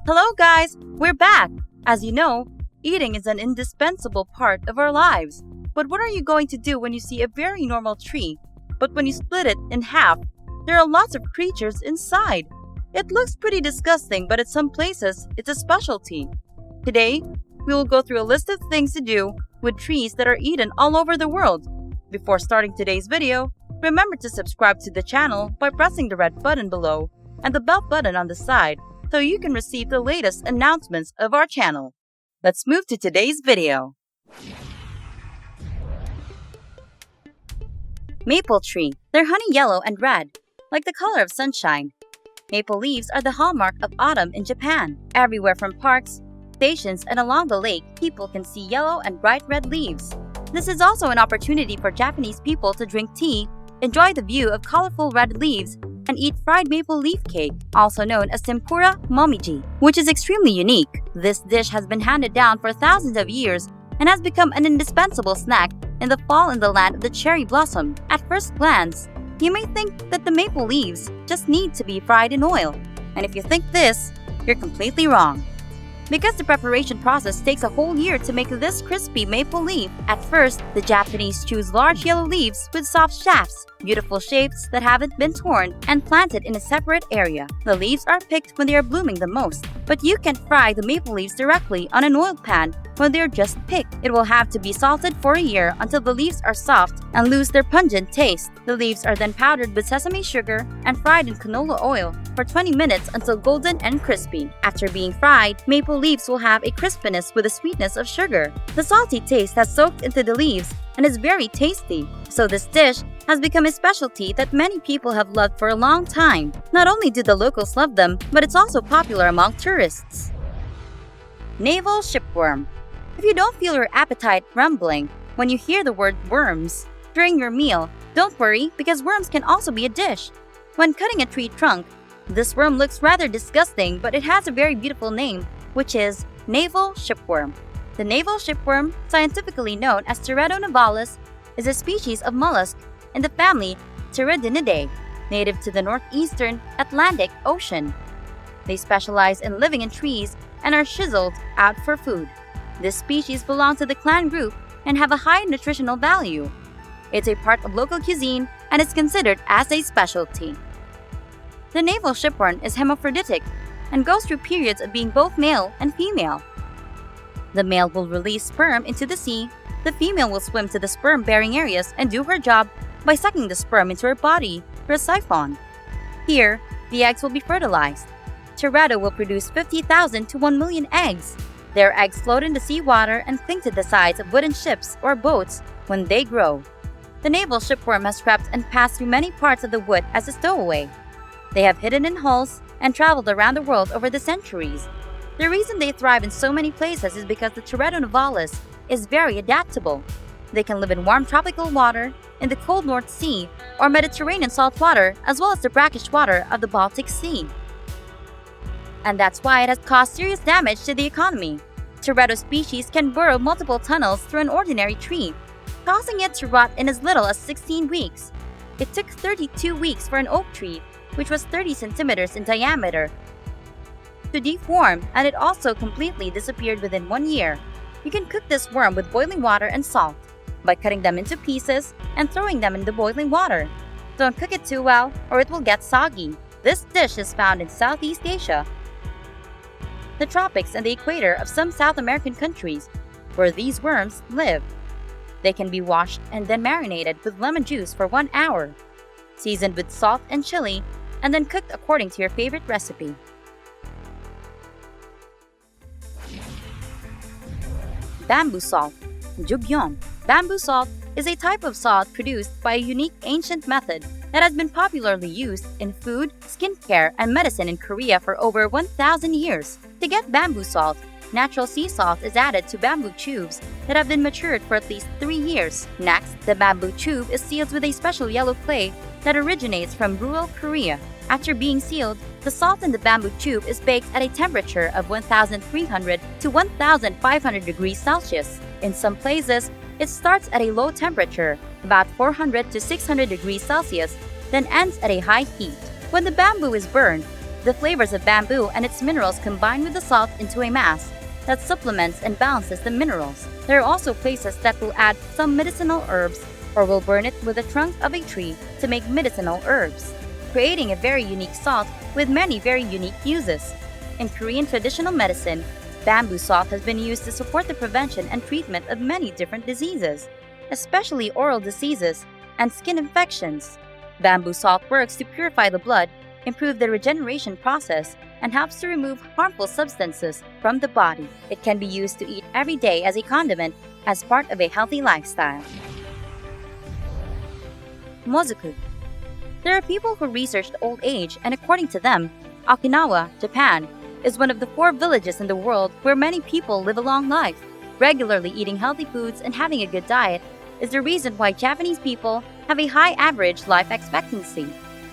Hello guys, we're back! As you know, eating is an indispensable part of our lives. But what are you going to do when you see a very normal tree, but when you split it in half, there are lots of creatures inside? It looks pretty disgusting, but at some places, it's a specialty. Today, we will go through a list of things to do with trees that are eaten all over the world. Before starting today's video, remember to subscribe to the channel by pressing the red button below and the bell button on the side so you can receive the latest announcements of our channel. Let's move to today's video. Maple tree. They're honey yellow and red, like the color of sunshine. Maple leaves are the hallmark of autumn in Japan. Everywhere from parks, stations, and along the lake, people can see yellow and bright red leaves. This is also an opportunity for Japanese people to drink tea, enjoy the view of colorful red leaves, and eat fried maple leaf cake, also known as tempura momiji, which is extremely unique. This dish has been handed down for thousands of years and has become an indispensable snack in the fall in the land of the cherry blossom. At first glance, you may think that the maple leaves just need to be fried in oil. And if you think this, you're completely wrong. Because the preparation process takes a whole year to make this crispy maple leaf. At first, the Japanese choose large yellow leaves with soft shafts, beautiful shapes that haven't been torn, and planted in a separate area. The leaves are picked when they are blooming the most, but you can fry the maple leaves directly on an oiled pan when they're just picked. It will have to be salted for a year until the leaves are soft and lose their pungent taste. The leaves are then powdered with sesame sugar and fried in canola oil for 20 minutes until golden and crispy. After being fried, maple leaves will have a crispiness with the sweetness of sugar. The salty taste has soaked into the leaves and is very tasty. So this dish has become a specialty that many people have loved for a long time. Not only do the locals love them, but it's also popular among tourists. Navel shipworm. If you don't feel your appetite rumbling when you hear the word worms during your meal, don't worry because worms can also be a dish. When cutting a tree trunk, this worm looks rather disgusting, but it has a very beautiful name, which is navel shipworm. The navel shipworm, scientifically known as Teredo nivalis, is a species of mollusk in the family Pteridinidae, native to the northeastern Atlantic Ocean. They specialize in living in trees and are chiseled out for food. This species belongs to the clan group and have a high nutritional value. It's a part of local cuisine and is considered as a specialty. The navel shipworm is hermaphroditic and goes through periods of being both male and female. The male will release sperm into the sea. The female will swim to the sperm-bearing areas and do her job by sucking the sperm into her body through a siphon. Here, the eggs will be fertilized. Teredo will produce 50,000 to 1 million eggs. Their eggs float in the seawater and cling to the sides of wooden ships or boats when they grow. The navel shipworm has crept and passed through many parts of the wood as a stowaway. They have hidden in hulls and traveled around the world over the centuries. The reason they thrive in so many places is because the Teredo nivalis is very adaptable. They can live in warm tropical water, in the cold North Sea, or Mediterranean salt water, as well as the brackish water of the Baltic Sea. And that's why it has caused serious damage to the economy. Teredo species can burrow multiple tunnels through an ordinary tree, causing it to rot in as little as 16 weeks. It took 32 weeks for an oak tree, which was 30 centimeters in diameter, to deform, and it also completely disappeared within 1 year. You can cook this worm with boiling water and salt by cutting them into pieces and throwing them in the boiling water. Don't cook it too well or it will get soggy. This dish is found in Southeast Asia, the tropics, and the equator of some South American countries where these worms live. They can be washed and then marinated with lemon juice for 1 hour, seasoned with salt and chili, and then cooked according to your favorite recipe. Bamboo salt. Jugyeom. Bamboo salt is a type of salt produced by a unique ancient method that has been popularly used in food, skincare, and medicine in Korea for over 1,000 years. To get bamboo salt, natural sea salt is added to bamboo tubes that have been matured for at least 3 years. Next, the bamboo tube is sealed with a special yellow clay that originates from rural Korea. After being sealed, the salt in the bamboo tube is baked at a temperature of 1,300 to 1,500 degrees Celsius. In some places, it starts at a low temperature, about 400 to 600 degrees Celsius, then ends at a high heat. When the bamboo is burned, The flavors of bamboo and its minerals combine with the salt into a mass that supplements and balances the minerals. There are also places that will add some medicinal herbs or will burn it with the trunk of a tree to make medicinal herbs, creating a very unique salt with many very unique uses. In Korean traditional medicine, bamboo salt has been used to support the prevention and treatment of many different diseases, especially oral diseases and skin infections. Bamboo salt works to purify the blood, improve the regeneration process, and helps to remove harmful substances from the body. It can be used to eat every day as a condiment as part of a healthy lifestyle. Mozoku. There are people who researched old age, and according to them, Okinawa, Japan, is one of the 4 villages in the world where many people live a long life. Regularly eating healthy foods and having a good diet is the reason why Japanese people have a high average life expectancy.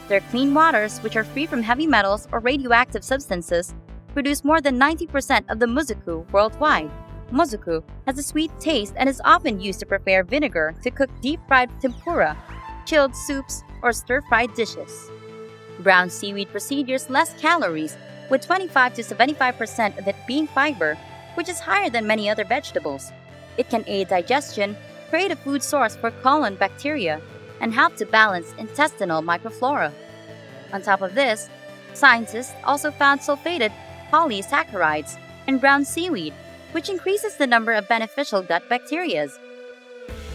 Their clean waters, which are free from heavy metals or radioactive substances, produce more than 90% of the mozoku worldwide. Mozoku has a sweet taste and is often used to prepare vinegar to cook deep-fried tempura, chilled soups, or stir-fried dishes. Brown seaweed procedures less calories, with 25 to 75% of it being fiber, which is higher than many other vegetables. It can aid digestion, create a food source for colon bacteria, and help to balance intestinal microflora. On top of this, scientists also found sulfated polysaccharides in brown seaweed, which increases the number of beneficial gut bacteria.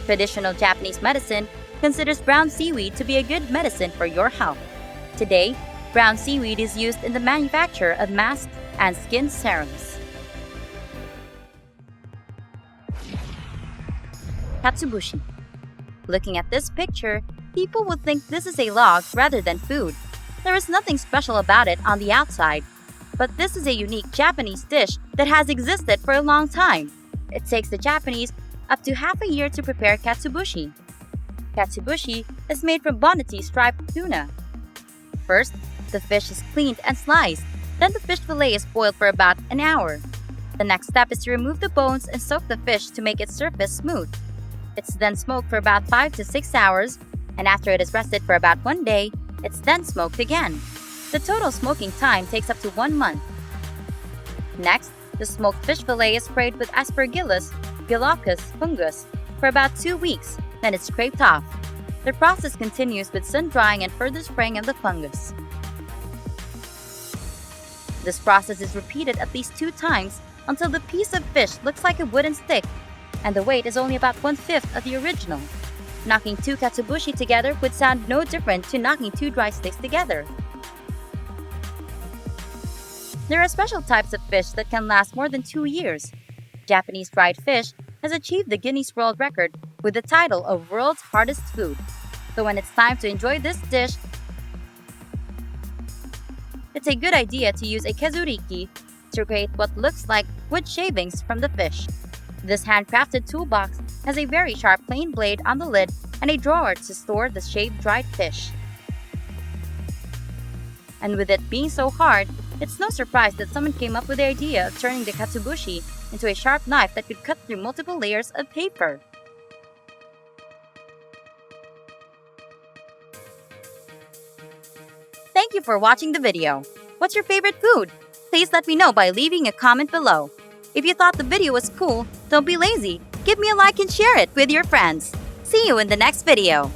Traditional Japanese medicine considers brown seaweed to be a good medicine for your health. Today, brown seaweed is used in the manufacture of masks and skin serums. Katsubushi. Looking at this picture, people would think this is a log rather than food. There is nothing special about it on the outside, but this is a unique Japanese dish that has existed for a long time. It takes the Japanese up to half a year to prepare katsubushi. Katsubushi is made from boniti striped tuna. First, the fish is cleaned and sliced. Then the fish fillet is boiled for about an hour. The next step is to remove the bones and soak the fish to make its surface smooth. It's then smoked for about 5 to 6 hours, and after it is rested for about 1 day, it's then smoked again. The total smoking time takes up to 1 month. Next, the smoked fish fillet is sprayed with Aspergillus glaucus fungus for about 2 weeks, then it's scraped off. The process continues with sun drying and further spraying of the fungus. This process is repeated at least 2 times until the piece of fish looks like a wooden stick, and the weight is only about 1/5 of the original. Knocking 2 katsubushi together would sound no different to knocking 2 dry sticks together. There are special types of fish that can last more than 2 years. Japanese dried fish has achieved the Guinness World Record with the title of World's Hardest Food. So when it's time to enjoy this dish, it's a good idea to use a kezuriki to create what looks like wood shavings from the fish. This handcrafted toolbox has a very sharp plain blade on the lid and a drawer to store the shaved dried fish. And with it being so hard, it's no surprise that someone came up with the idea of turning the katsubushi into a sharp knife that could cut through multiple layers of paper. Thank you for watching the video. What's your favorite food? Please let me know by leaving a comment below. If you thought the video was cool, don't be lazy. Give me a like and share it with your friends. See you in the next video.